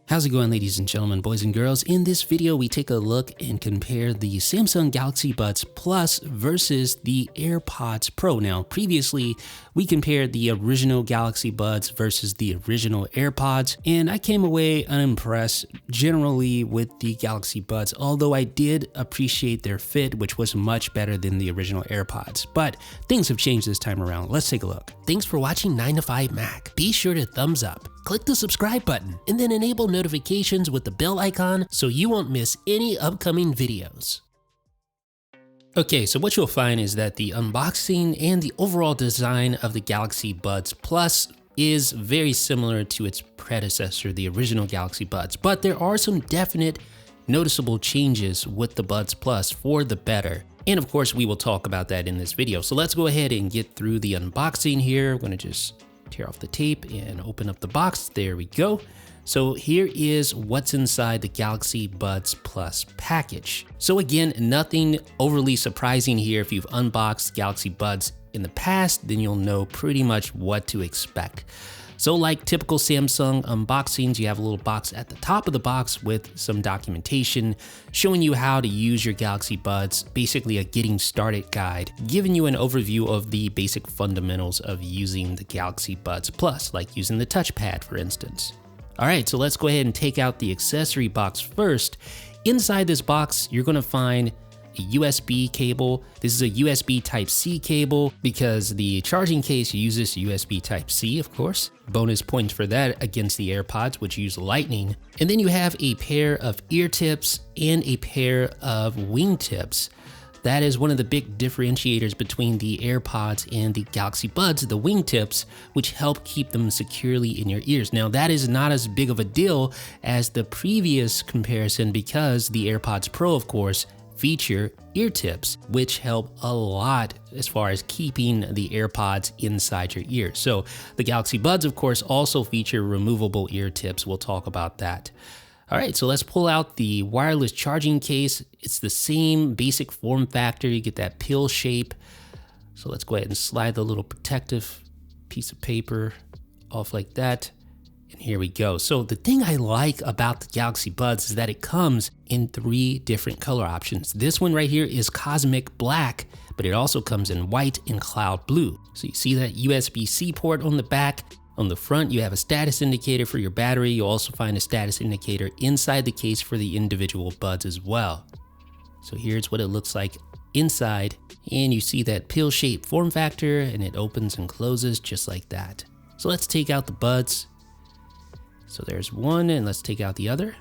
How's it going, ladies and gentlemen, boys and girls? In this video, we take a look and compare the Samsung Galaxy Buds Plus versus the AirPods Pro. Now, previously, we compared the original Galaxy Buds versus the original AirPods, and I came away unimpressed generally with the Galaxy Buds, although I did appreciate their fit, which was much better than the original AirPods. But things have changed this time around. Let's take a look. Thanks for watching 9 to 5 Mac. Be sure to thumbs up. Click the subscribe button and then enable notifications with the bell icon so you won't miss any upcoming videos. Okay, so what you'll find is that the unboxing and the overall design of the Galaxy Buds Plus is very similar to its predecessor, the original Galaxy Buds, but there are some definite noticeable changes with the Buds Plus for the better. And of course, we will talk about that in this video. So let's go ahead and get through the unboxing here. I'm gonna just tear off the tape and open up the box. There we go. So here is what's inside the Galaxy Buds Plus package. So again, nothing overly surprising here. If you've unboxed Galaxy Buds in the past, then you'll know pretty much what to expect. So like typical Samsung unboxings, you have a little box at the top of the box with some documentation showing you how to use your Galaxy Buds, basically a getting started guide, giving you an overview of the basic fundamentals of using the Galaxy Buds Plus, like using the touchpad, for instance. All right, so let's go ahead and take out the accessory box first. Inside this box, you're gonna find a USB cable. This is a USB Type-C cable because the charging case uses USB Type-C, of course. Bonus points for that against the AirPods, which use Lightning. And then you have a pair of ear tips and a pair of wing tips. That is one of the big differentiators between the AirPods and the Galaxy Buds, the wing tips, which help keep them securely in your ears. Now, that is not as big of a deal as the previous comparison because the AirPods Pro, of course, feature ear tips, which help a lot as far as keeping the AirPods inside your ear. So the Galaxy Buds, of course, also feature removable ear tips. We'll talk about that. All right, so let's pull out the wireless charging case. It's the same basic form factor. You get that pill shape. So let's go ahead and slide the little protective piece of paper off like that. And here we go. So the thing I like about the Galaxy Buds is that it comes in 3 different color options. This one right here is Cosmic Black, but it also comes in white and cloud blue. So you see that USB-C port on the back. On the front, you have a status indicator for your battery. You'll also find a status indicator inside the case for the individual buds as well. So here's what it looks like inside. And you see that pill-shaped form factor, and it opens and closes just like that. So let's take out the buds. So there's one, and let's take out the other.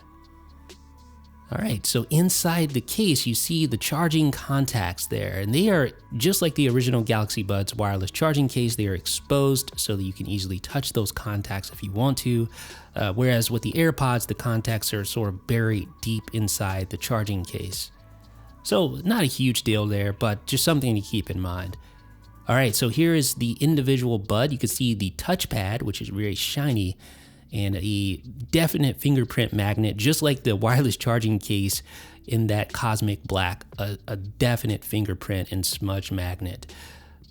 All right, so inside the case, you see the charging contacts there, and they are just like the original Galaxy Buds wireless charging case. They are exposed so that you can easily touch those contacts if you want to, whereas with the AirPods, the contacts are sort of buried deep inside the charging case. So not a huge deal there, but just something to keep in mind. All right, so here is the individual bud. You can see the touchpad, which is very shiny, and a definite fingerprint magnet, just like the wireless charging case in that Cosmic Black, a definite fingerprint and smudge magnet.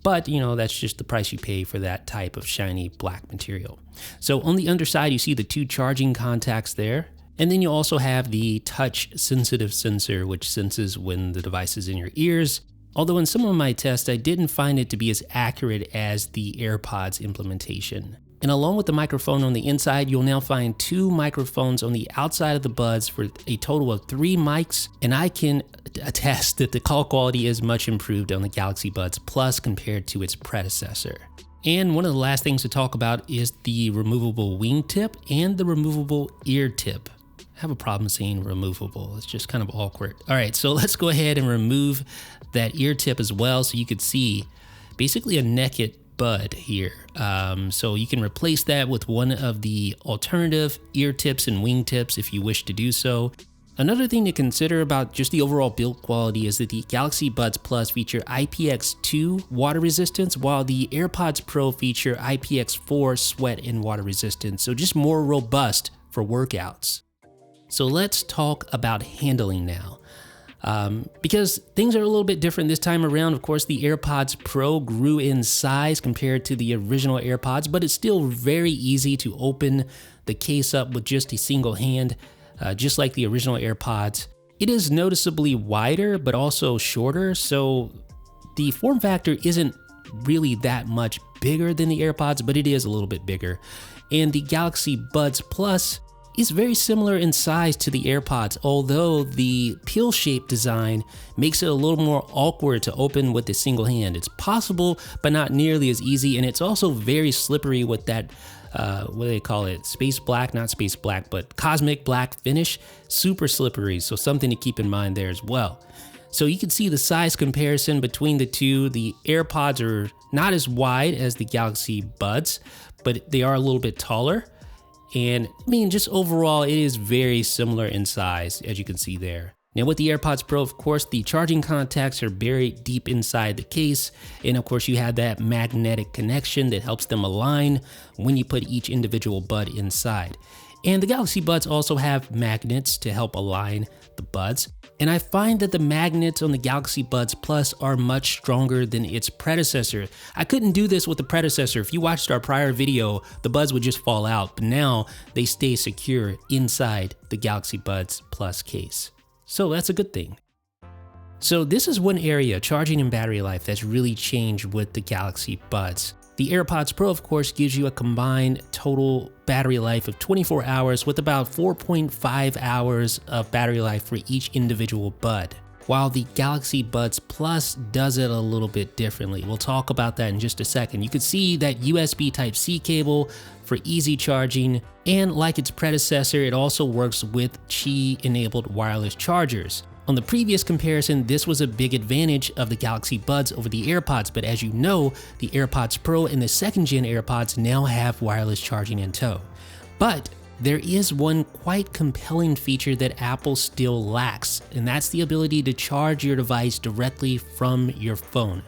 But, you know, that's just the price you pay for that type of shiny black material. So on the underside, you see the 2 charging contacts there. And then you also have the touch sensitive sensor, which senses when the device is in your ears. Although in some of my tests, I didn't find it to be as accurate as the AirPods implementation. And along with the microphone on the inside, you'll now find 2 microphones on the outside of the buds for a total of 3 mics. And I can attest that the call quality is much improved on the Galaxy Buds Plus compared to its predecessor. And one of the last things to talk about is the removable wing tip and the removable ear tip. I have a problem saying removable. It's just kind of awkward. All right, so let's go ahead and remove that ear tip as well so you could see basically a naked bud here. So you can replace that with one of the alternative ear tips and wing tips if you wish to do so. Another thing to consider about just the overall build quality is that the Galaxy Buds Plus feature IPX2 water resistance, while the AirPods Pro feature IPX4 sweat and water resistance, so just more robust for workouts. So let's talk about handling now. Because things are a little bit different this time around. Of course, the AirPods Pro grew in size compared to the original AirPods, but it's still very easy to open the case up with just a single hand, just like the original AirPods. It is noticeably wider, but also shorter, so the form factor isn't really that much bigger than the AirPods, but it is a little bit bigger. And the Galaxy Buds Plus is very similar in size to the AirPods, although the pill-shaped design makes it a little more awkward to open with a single hand. It's possible, but not nearly as easy, and it's also very slippery with that, what do they call it? Space black, not space black, but cosmic black finish. Super slippery, so something to keep in mind there as well. So you can see the size comparison between the two. The AirPods are not as wide as the Galaxy Buds, but they are a little bit taller. And I mean, just overall, it is very similar in size, as you can see there. Now with the AirPods Pro, of course, the charging contacts are buried deep inside the case. And of course, you have that magnetic connection that helps them align when you put each individual bud inside. And the Galaxy Buds also have magnets to help align the buds. And I find that the magnets on the Galaxy Buds Plus are much stronger than its predecessor. I couldn't do this with the predecessor. If you watched our prior video, the buds would just fall out, but now they stay secure inside the Galaxy Buds Plus case. So that's a good thing. So this is one area, charging and battery life, that's really changed with the Galaxy Buds. The AirPods Pro, of course, gives you a combined total battery life of 24 hours with about 4.5 hours of battery life for each individual bud, while the Galaxy Buds Plus does it a little bit differently. We'll talk about that in just a second. You can see that USB Type-C cable for easy charging, and like its predecessor, it also works with Qi-enabled wireless chargers. On the previous comparison, this was a big advantage of the Galaxy Buds over the AirPods, but as you know, the AirPods Pro and the second gen AirPods now have wireless charging in tow. But there is one quite compelling feature that Apple still lacks, and that's the ability to charge your device directly from your phone.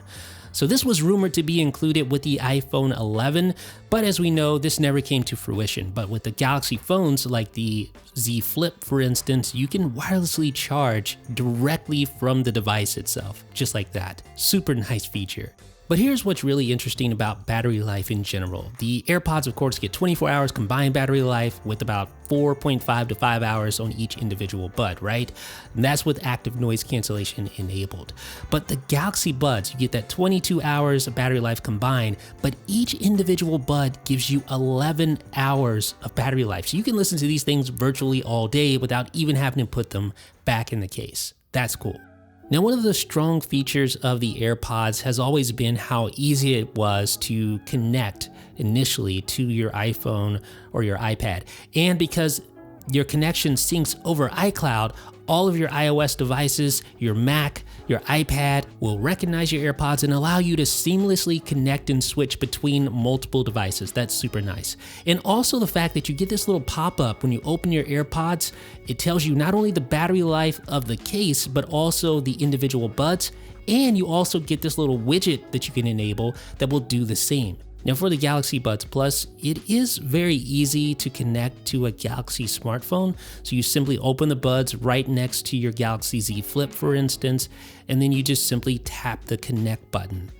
So this was rumored to be included with the iPhone 11, but as we know, this never came to fruition. But with the Galaxy phones like the Z Flip, for instance, you can wirelessly charge directly from the device itself, just like that. Super nice feature. But here's what's really interesting about battery life in general. The AirPods, of course, get 24 hours combined battery life with about 4.5 to 5 hours on each individual bud, right? And that's with active noise cancellation enabled. But the Galaxy Buds, you get that 22 hours of battery life combined, but each individual bud gives you 11 hours of battery life. So you can listen to these things virtually all day without even having to put them back in the case. That's cool. Now, one of the strong features of the AirPods has always been how easy it was to connect initially to your iPhone or your iPad. And because your connection syncs over iCloud, all of your iOS devices, your Mac, your iPad will recognize your AirPods and allow you to seamlessly connect and switch between multiple devices. That's super nice. And also the fact that you get this little pop-up when you open your AirPods, it tells you not only the battery life of the case, but also the individual buds. And you also get this little widget that you can enable that will do the same. Now for the Galaxy Buds Plus, it is very easy to connect to a Galaxy smartphone. So you simply open the buds right next to your Galaxy Z Flip, for instance, and then you just simply tap the connect button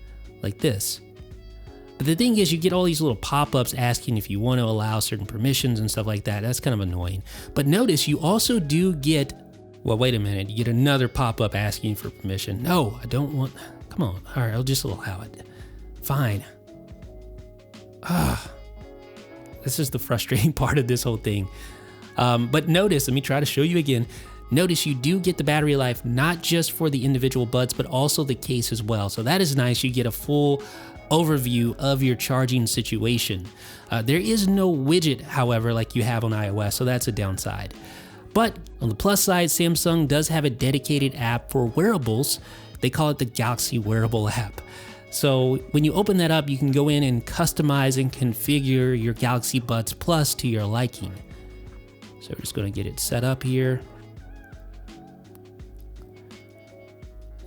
like this. But the thing is, you get all these little pop-ups asking if you want to allow certain permissions and stuff like that. That's kind of annoying. But notice you also do get, well, wait a minute, you get another pop-up asking for permission. No, I don't want, come on. All right, I'll just allow it. Fine. This is the frustrating part of this whole thing. But notice, let me try to show you again. Notice you do get the battery life, not just for the individual buds, but also the case as well. So that is nice. You get a full overview of your charging situation. There is no widget, however, like you have on iOS, so that's a downside. But on the plus side, Samsung does have a dedicated app for wearables. They call it the Galaxy Wearable app. So when you open that up, you can go in and customize and configure your Galaxy Buds Plus to your liking. So we're just going to get it set up here.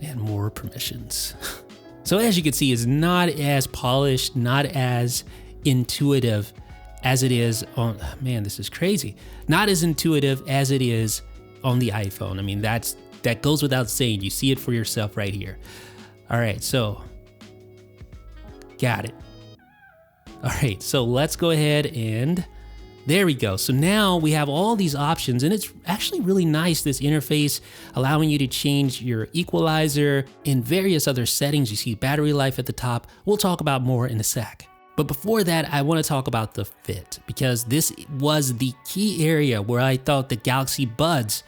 And more permissions. So as you can see, it's not as polished, not as intuitive as it is on, man, this is crazy. Not as intuitive as it is on the iPhone. I mean, that goes without saying. You see it for yourself right here. All right, so got it. All right, so let's go ahead and There we go. So now we have all these options, and it's actually really nice, this interface, allowing you to change your equalizer and various other settings. You see battery life at the top. We'll talk about more in a sec. But before that, I want to talk about the fit, because this was the key area where I thought the Galaxy Buds,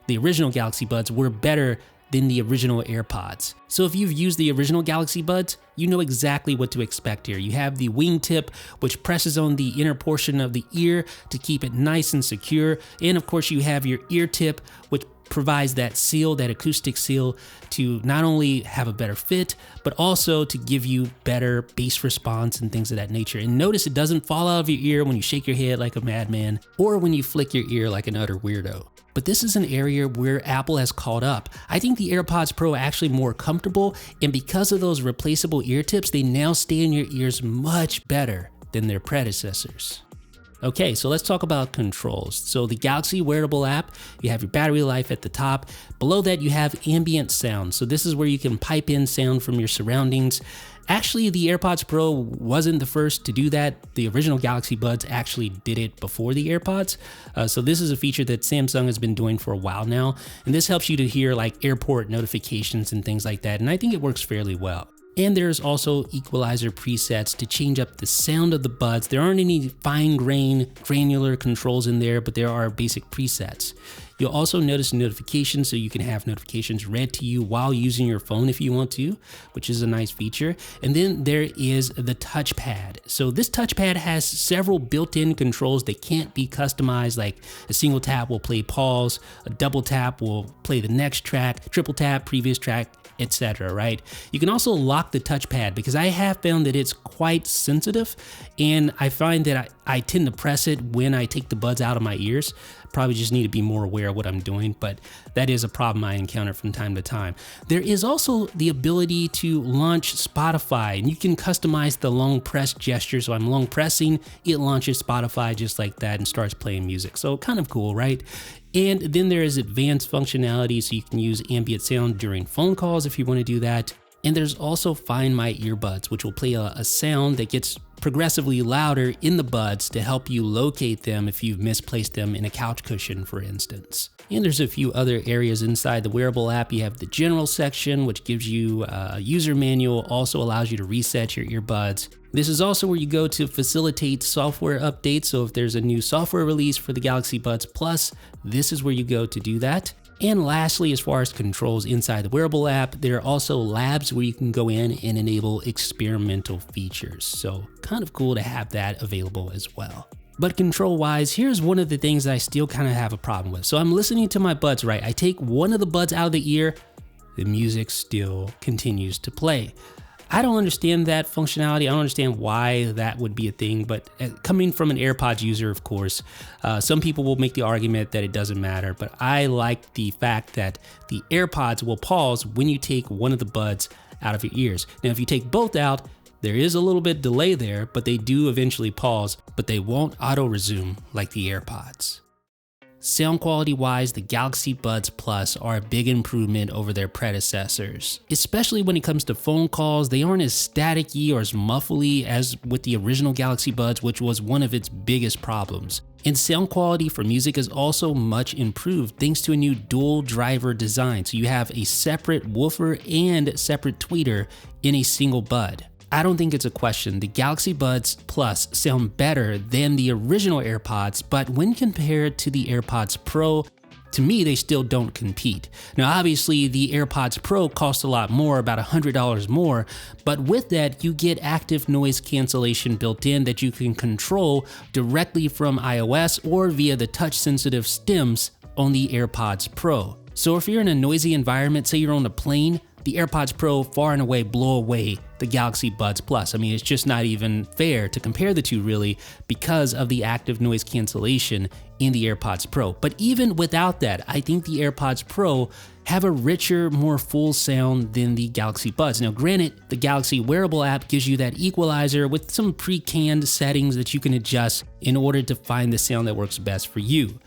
the original Galaxy Buds, were better than the original AirPods. So if you've used the original Galaxy Buds, you know exactly what to expect here. You have the wingtip, which presses on the inner portion of the ear to keep it nice and secure. And of course, you have your ear tip, which provides that seal, that acoustic seal, to not only have a better fit, but also to give you better bass response and things of that nature. And notice it doesn't fall out of your ear when you shake your head like a madman, or when you flick your ear like an utter weirdo. But this is an area where Apple has caught up. I think the AirPods Pro are actually more comfortable, and because of those replaceable ear tips, they now stay in your ears much better than their predecessors. Okay, so let's talk about controls. So the Galaxy wearable app, you have your battery life at the top. Below that, you have ambient sound. So this is where you can pipe in sound from your surroundings. Actually, the AirPods Pro wasn't the first to do that. The original Galaxy Buds actually did it before the AirPods. So this is a feature that Samsung has been doing for a while now. And this helps you to hear like airport notifications and things like that. And I think it works fairly well. And there's also equalizer presets to change up the sound of the buds. There aren't any fine-grained, granular controls in there, but there are basic presets. You'll also notice notifications, so you can have notifications read to you while using your phone if you want to, which is a nice feature. And then there is the touchpad. So this touchpad has several built-in controls that can't be customized, like a single tap will play pause, a double tap will play the next track, triple tap, previous track, etc. Right? You can also lock the touchpad, because I have found that it's quite sensitive, and I find that I tend to press it when I take the buds out of my ears. Probably just need to be more aware of what I'm doing, but that is a problem I encounter from time to time. There is also the ability to launch Spotify, and you can customize the long press gesture. So I'm long pressing, it launches Spotify just like that and starts playing music. So kind of cool, right? And then there is advanced functionality, so you can use ambient sound during phone calls if you want to do that. And there's also Find My Earbuds, which will play a sound that gets progressively louder in the buds to help you locate them if you've misplaced them in a couch cushion, for instance. And there's a few other areas inside the wearable app. You have the general section, which gives you a user manual, also allows you to reset your earbuds. This is also where you go to facilitate software updates. So if there's a new software release for the Galaxy Buds Plus, this is where you go to do that. And lastly, as far as controls inside the wearable app, there are also labs where you can go in and enable experimental features. So kind of cool to have that available as well. But control-wise, here's one of the things that I still kind of have a problem with. So I'm listening to my buds, right? I take one of the buds out of the ear, the music still continues to play. I don't understand that functionality. I don't understand why that would be a thing, but coming from an AirPods user, of course, some people will make the argument that it doesn't matter, but I like the fact that the AirPods will pause when you take one of the buds out of your ears. Now, if you take both out, there is a little bit delay there, but they do eventually pause, but they won't auto-resume like the AirPods. Sound quality wise, the Galaxy Buds Plus are a big improvement over their predecessors. Especially when it comes to phone calls, they aren't as staticky or as muffly as with the original Galaxy Buds, which was one of its biggest problems. And sound quality for music is also much improved thanks to a new dual driver design. So you have a separate woofer and separate tweeter in a single bud. I don't think it's a question. The Galaxy Buds Plus sound better than the original AirPods, but when compared to the AirPods Pro, to me, they still don't compete. Now, obviously, the AirPods Pro cost a lot more, about $100 more, but with that, you get active noise cancellation built in that you can control directly from iOS or via the touch-sensitive stems on the AirPods Pro. So if you're in a noisy environment, say you're on a plane, the AirPods Pro far and away blow away the Galaxy Buds Plus. I mean, it's just not even fair to compare the two really because of the active noise cancellation in the AirPods Pro. But even without that, I think the AirPods Pro have a richer, more full sound than the Galaxy Buds. Now, granted, the Galaxy wearable app gives you that equalizer with some pre-canned settings that you can adjust in order to find the sound that works best for you.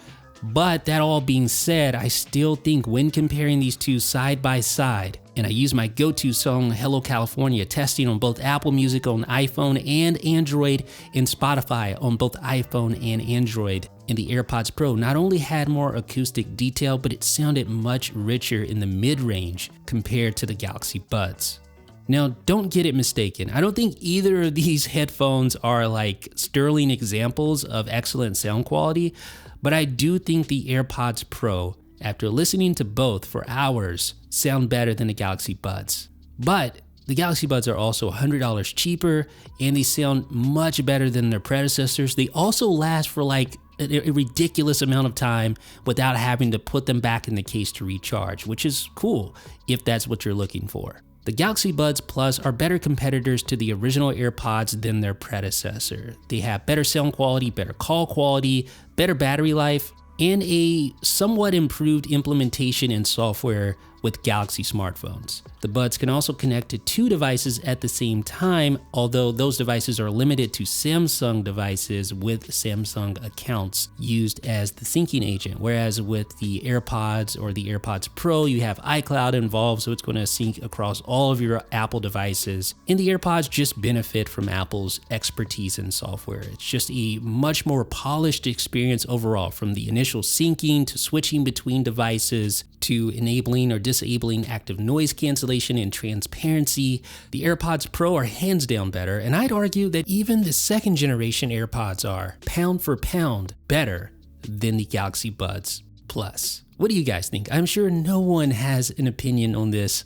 But that all being said, I still think when comparing these two side by side, And I use my go-to song Hello California testing on both Apple Music on iPhone and Android and Spotify on both iPhone and Android. And the AirPods Pro not only had more acoustic detail, but it sounded much richer in the mid-range compared to the Galaxy Buds. Now, don't get it mistaken. I don't think either of these headphones are like sterling examples of excellent sound quality, but I do think the AirPods Pro, after listening to both for hours, sound better than the Galaxy Buds. But the Galaxy Buds are also $100 cheaper, and they sound much better than their predecessors. They also last for like a ridiculous amount of time without having to put them back in the case to recharge, which is cool if that's what you're looking for. The Galaxy Buds Plus are better competitors to the original AirPods than their predecessor. They have better sound quality, better call quality, better battery life, and a somewhat improved implementation in software with Galaxy smartphones. The Buds can also connect to 2 devices at the same time, although those devices are limited to Samsung devices with Samsung accounts used as the syncing agent, whereas with the AirPods or the AirPods Pro, you have iCloud involved, so it's going to sync across all of your Apple devices, and the AirPods just benefit from Apple's expertise in software. It's just a much more polished experience overall, from the initial syncing to switching between devices to enabling or disabling active noise cancellation and transparency. The AirPods Pro are hands down better, and I'd argue that even the 2nd generation AirPods are, pound for pound, better than the Galaxy Buds Plus. What do you guys think? I'm sure no one has an opinion on this.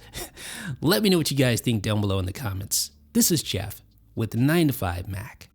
Let me know what you guys think down below in the comments. This is Jeff with 9 to 5 Mac.